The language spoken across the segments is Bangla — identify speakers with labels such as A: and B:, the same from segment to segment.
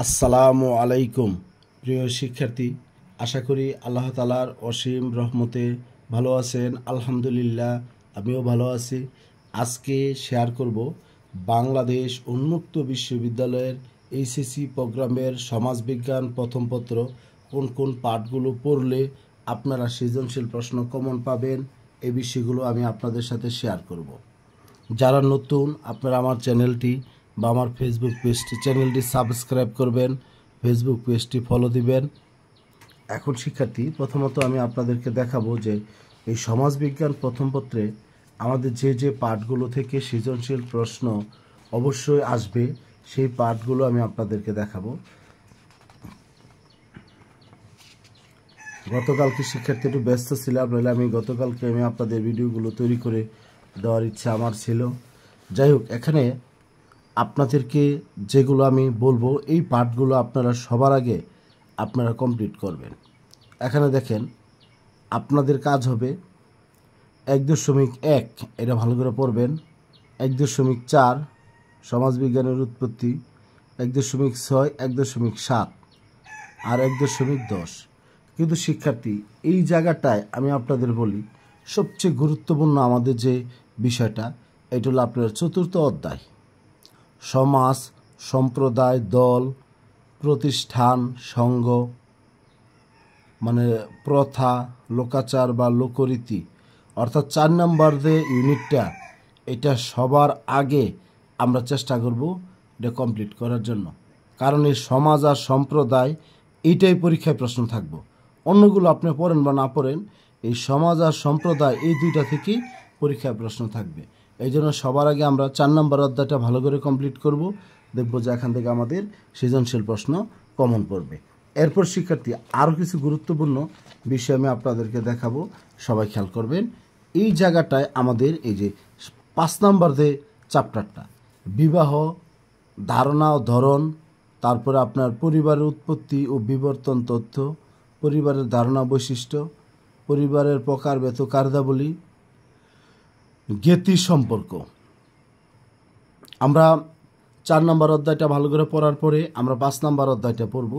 A: আসসালামু আলাইকুম প্রিয় শিক্ষার্থী, আশা করি আল্লাহ তাআলার অসীম রহমতে ভালো আছেন। আলহামদুলিল্লাহ, আমিও ভালো আছি। আজকে শেয়ার করব বাংলাদেশ উন্মুক্ত বিশ্ববিদ্যালয়ের এইচএসসি প্রোগ্রামের সমাজবিজ্ঞান প্রথম পত্র কোন কোন পাঠগুলো পড়লে আপনারা সৃজনশীল প্রশ্ন কমন পাবেন, এই বিষয়গুলো আমি আপনাদের সাথে শেয়ার করব। যারা নতুন, আপনারা আমার চ্যানেলটি বা আমার ফেসবুক পেজটি চ্যানেলটি সাবস্ক্রাইব করবেন, ফেসবুক পেজটি ফলো দিবেন। এখন শিক্ষার্থী, প্রথমত আমি আপনাদেরকে দেখাবো যে এই সমাজবিজ্ঞান প্রথম পত্রে আমাদের যে যে পাঠগুলো থেকে সৃজনশীল প্রশ্ন অবশ্যই আসবে, সেই পাঠগুলো আমি আপনাদেরকে দেখাবো। গতকালকে শিক্ষার্থী একটু ব্যস্ত ছিলাম, নইলে আমি গতকালকে আপনাদের ভিডিওগুলো তৈরি করে দেওয়ার ইচ্ছা আমার ছিল। যাই হোক, এখানে আপনাদেরকে যেগুলো আমি বলবো এই পাঠগুলো আপনারা সবার আগে আপনারা কমপ্লিট করবেন। এখানে দেখেন, আপনাদের কাজ হবে 1.1 এটা ভালো করে পড়বেন, 1.4 সমাজবিজ্ঞানের উৎপত্তি, 1.6, 1.7 আর 1.10। কিন্তু শিক্ষার্থী, এই জায়গাটায় আমি আপনাদের বলি সবচেয়ে গুরুত্বপূর্ণ আমাদের যে বিষয়টা, এটা হলো আপনার চতুর্থ অধ্যায়, সমাজ, সম্প্রদায়, দল, প্রতিষ্ঠান, সংঘ, মানে প্রথা, লোকাচার বা লোকরীতি, অর্থাৎ 4 নম্বর যে ইউনিটটা, এটা সবার আগে আমরা চেষ্টা করব এটা কমপ্লিট করার জন্য। কারণ এই সমাজ আর সম্প্রদায় এইটাই পরীক্ষায় প্রশ্ন থাকবো। অন্যগুলো আপনি পড়েন বা না পড়েন, এই সমাজ আর সম্প্রদায় এই দুইটা থেকেই পরীক্ষায় প্রশ্ন থাকবে। এই জন্য সবার আগে আমরা 4 নম্বর অধ্যায়টা ভালো করে কমপ্লিট করব, দেখব যে এখান থেকে আমাদের সৃজনশীল প্রশ্ন কমন পড়বে। এরপর শিক্ষার্থী, আরও কিছু গুরুত্বপূর্ণ বিষয় আমি আপনাদেরকে দেখাবো, সবাই খেয়াল করবেন। এই জায়গাটায় আমাদের এই যে 5 নম্বর যে চ্যাপ্টারটা, বিবাহ, ধারণা ও ধরন, তারপরে আপনার পরিবারের উৎপত্তি ও বিবর্তন তথ্য, পরিবারের ধারণা বৈশিষ্ট্য, পরিবারের প্রকারভেদ ও কার্যাবলী, জ্ঞাতি সম্পর্ক। আমরা 4 নম্বর অধ্যায়টা ভালো করে পড়ার পরে আমরা 5 নম্বর অধ্যায়টা পড়ব,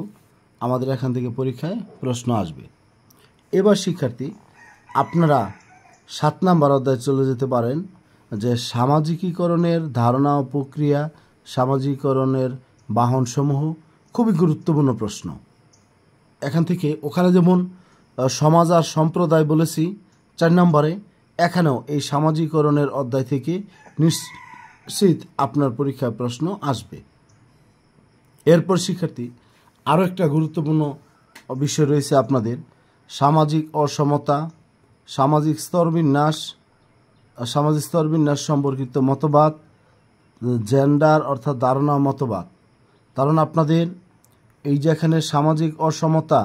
A: আমাদের এখান থেকে পরীক্ষায় প্রশ্ন আসবে। এবার শিক্ষার্থী, আপনারা 7 নম্বর অধ্যায়ে চলে যেতে পারেন, যে সামাজিকীকরণের ধারণা ও প্রক্রিয়া, সামাজিকীকরণের বাহনসমূহ। খুবই গুরুত্বপূর্ণ প্রশ্ন। এখান থেকে ওখানে যেমন সমাজ আর সম্প্রদায় বলেছি 4 নম্বরে, এখানেও এই সামাজিকীকরণের অধ্যায় থেকে নিশ্চিত আপনার পরীক্ষায় প্রশ্ন আসবে। এরপর শিক্ষার্থী, আরও একটা গুরুত্বপূর্ণ বিষয় রয়েছে আপনাদের, সামাজিক অসমতা, সামাজিক স্তরবিন্যাস সম্পর্কিত মতবাদ, জেন্ডার অর্থাৎ ধারণা মতবাদ। কারণ আপনাদের এই যে এখানে সামাজিক অসমতা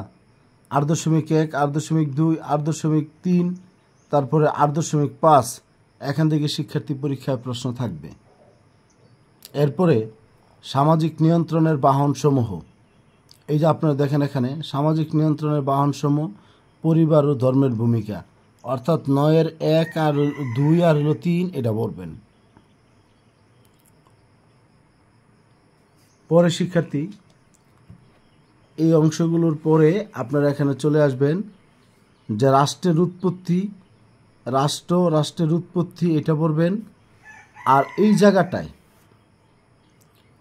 A: 8.1, 8.2, 8.3, তারপরে 8.5, এখান থেকে শিক্ষার্থী পরীক্ষায় প্রশ্ন থাকবে। এরপরে সামাজিক নিয়ন্ত্রণের বাহনসমূহ, এই যে আপনারা দেখেন এখানে সামাজিক নিয়ন্ত্রণের বাহনসমূহ, পরিবার ও ধর্মের ভূমিকা, অর্থাৎ 9-এর 1 আর 2 আর 3 এটা বলবেন। পরে শিক্ষার্থী, এই অংশগুলোর পরে আপনারা এখানে চলে আসবেন যে রাষ্ট্রের উৎপত্তি এটা পড়বেন। আর এই জায়গাটায়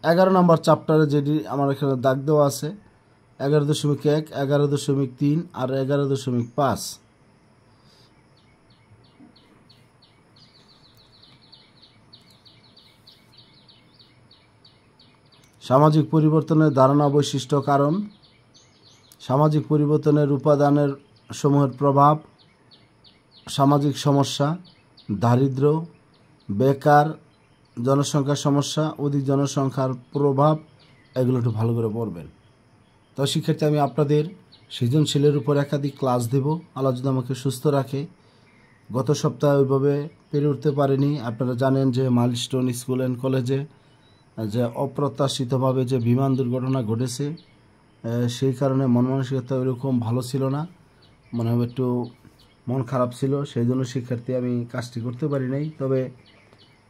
A: 11 নম্বর চ্যাপ্টারে যেটি আমার এখানে দাগ দেওয়া আছে, 11.1, 11.3 আর 11.5, সামাজিক পরিবর্তনের ধারণা, বৈশিষ্ট্য, কারণ, সামাজিক পরিবর্তনের উপাদানের সমূহের প্রভাব, সামাজিক সমস্যা, দারিদ্র্য, বেকার, জনসংখ্যার সমস্যা, অধিক জনসংখ্যার প্রভাব, এগুলো একটু ভালো করে পড়বেন। তো শিক্ষার্থী, আমি আপনাদের সৃজনশীলের উপর একাধিক ক্লাস দেব, আল্লাহ যদি আমাকে সুস্থ রাখে। গত সপ্তাহে ওইভাবে পেরে উঠতে পারিনি। আপনারা জানেন যে মাইলস্টোন স্কুল অ্যান্ড কলেজে যে অপ্রত্যাশিতভাবে যে বিমান দুর্ঘটনা ঘটেছে, সেই কারণে মন মানসিকতা ওইরকম ভালো ছিল না, মনে হয় একটু মন খারাপ ছিল, সেই জন্য শিক্ষার্থী আমি কাজটি করতে পারি নাই। তবে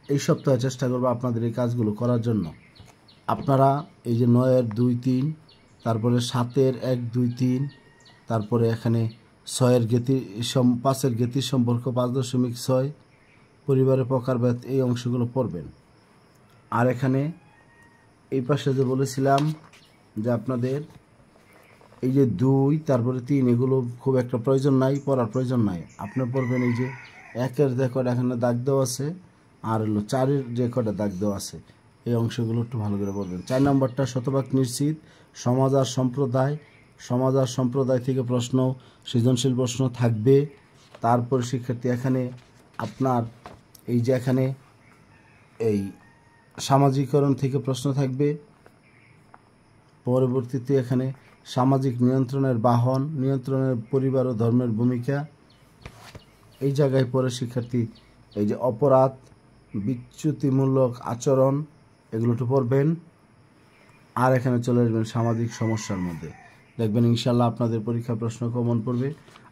A: এই সপ্তাহে চেষ্টা করবো আপনাদের এই কাজগুলো করার জন্য। আপনারা এই যে 9-এর 2, 3, তারপরে 7-এর 1, 2, 3, তারপরে এখানে 6-এর গতি 5-এর গতির সম্পর্ক 5.6, পরিবারের প্রকারভেদ এই অংশগুলো পড়বেন। আর এখানে এই পাশে যে বলেছিলাম যে আপনাদের এই যে 2, তারপরে 3 এগুলো খুব একটা প্রয়োজন নাই, পড়ার প্রয়োজন নাই। আপনি পড়বেন এই যে 1-এর যে কটা এখানে দাগ দেওয়া আছে, আর হলো 4-এর যে কটা দাগ দেওয়া আছে, এই অংশগুলো একটু ভালো করে পড়বেন। 4 নম্বরটা শতভাগ নিশ্চিত, সমাজ আর সম্প্রদায়। সমাজ আর সম্প্রদায় থেকে প্রশ্ন, সৃজনশীল প্রশ্ন থাকবে। তারপর শিক্ষার্থী এখানে আপনার এই যে এখানে এই সামাজিকরণ থেকে প্রশ্ন থাকবে। পরবর্তীতে এখানে সামাজিক নিয়ন্ত্রণের বাহন, নিয়ন্ত্রণের পরিবার ও ধর্মের ভূমিকা। এই জায়গায় পরে শিক্ষার্থী এই যে অপরাধ, বিচ্যুতিমূলক আচরণ, এগুলো একটু পড়বেন। আর এখানে চলে আসবেন সামাজিক সমস্যার মধ্যে, দেখবেন ইনশাল্লাহ আপনাদের পরীক্ষা প্রশ্ন কমন পড়বে।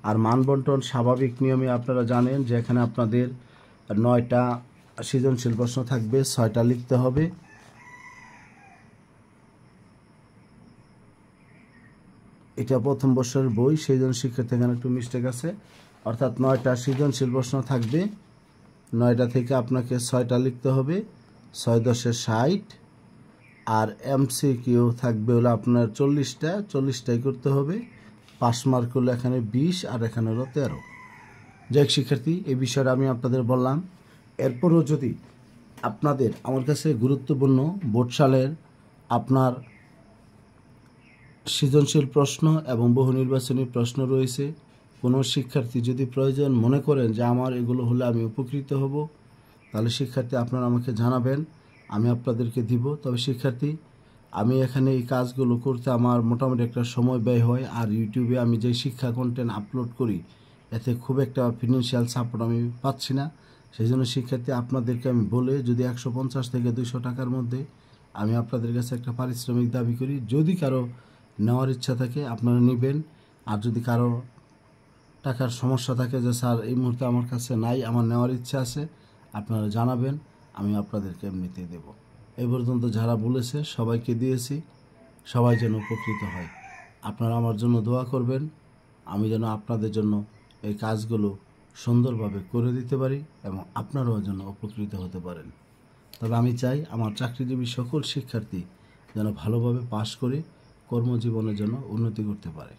A: আর মানবন্টন স্বাভাবিক নিয়মে আপনারা জানেন যে এখানে আপনাদের 9টা সৃজনশীল প্রশ্ন থাকবে, 6টা লিখতে হবে। এটা প্রথম বর্ষের বই, সেই জন্য শিক্ষার্থী এখানে একটু মিস্টেক আছে। অর্থাৎ 9টা সৃজনশীল প্রশ্ন থাকবে, 9টা থেকে আপনাকে 6টা লিখতে হবে, 6×10 = 60। আর MCQ থাকবে হলো আপনার 40টা, 40টাই করতে হবে। পাস মার্ক হলো এখানে 20, আর এখানে হলো 13। যাই শিক্ষার্থী, এই বিষয়টা আমি আপনাদের বললাম। এরপরও যদি আপনাদের আমার কাছে গুরুত্বপূর্ণ বোর্ড সালের আপনার সৃজনশীল প্রশ্ন এবং বহু নির্বাচনী প্রশ্ন রয়েছে, কোনো শিক্ষার্থী যদি প্রয়োজন মনে করেন যে আমার এগুলো হলে আমি উপকৃত হব, তাহলে শিক্ষার্থী আপনারা আমাকে জানাবেন, আমি আপনাদেরকে দিব। তবে শিক্ষার্থী, আমি এখানে এই কাজগুলো করতে আমার মোটামুটি একটা সময় ব্যয় হয়। আর ইউটিউবে আমি যে শিক্ষা কন্টেন্ট আপলোড করি, এতে খুব একটা ফিনান্সিয়াল সাপোর্ট আমি পাচ্ছি না। সেই জন্য শিক্ষার্থী, আপনাদেরকে আমি বলে যদি 150 থেকে 200 টাকার মধ্যে আমি আপনাদের কাছে একটা পারিশ্রমিক দাবি করি। যদি কারো নেওয়ার ইচ্ছা থাকে আপনারা নেবেন। আর যদি কারো টাকার সমস্যা থাকে যে স্যার এই মুহূর্তে আমার কাছে নাই, আমার নেওয়ার ইচ্ছা আছে, আপনারা জানাবেন, আমি আপনাদেরকে এমনিতে দেব। এই পর্যন্ত যারা বলেছে সবাইকে দিয়েছি, সবাই যেন উপকৃত হয়। আপনারা আমার জন্য দোয়া করবেন, আমি যেন আপনাদের জন্য এই কাজগুলো সুন্দরভাবে করে দিতে পারি এবং আপনারাও যেন উপকৃত হতে পারেন। তবে আমি চাই আমার চাকরিজীবী সকল শিক্ষার্থী যেন ভালোভাবে পাশ করে কর্মজীবনের জন্য উন্নতি করতে পারে।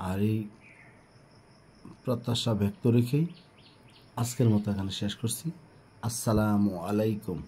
A: আর এই প্রত্যাশা ব্যক্ত রেখেই আজকের মতো এখানে শেষ করছি। আসসালামু আলাইকুম।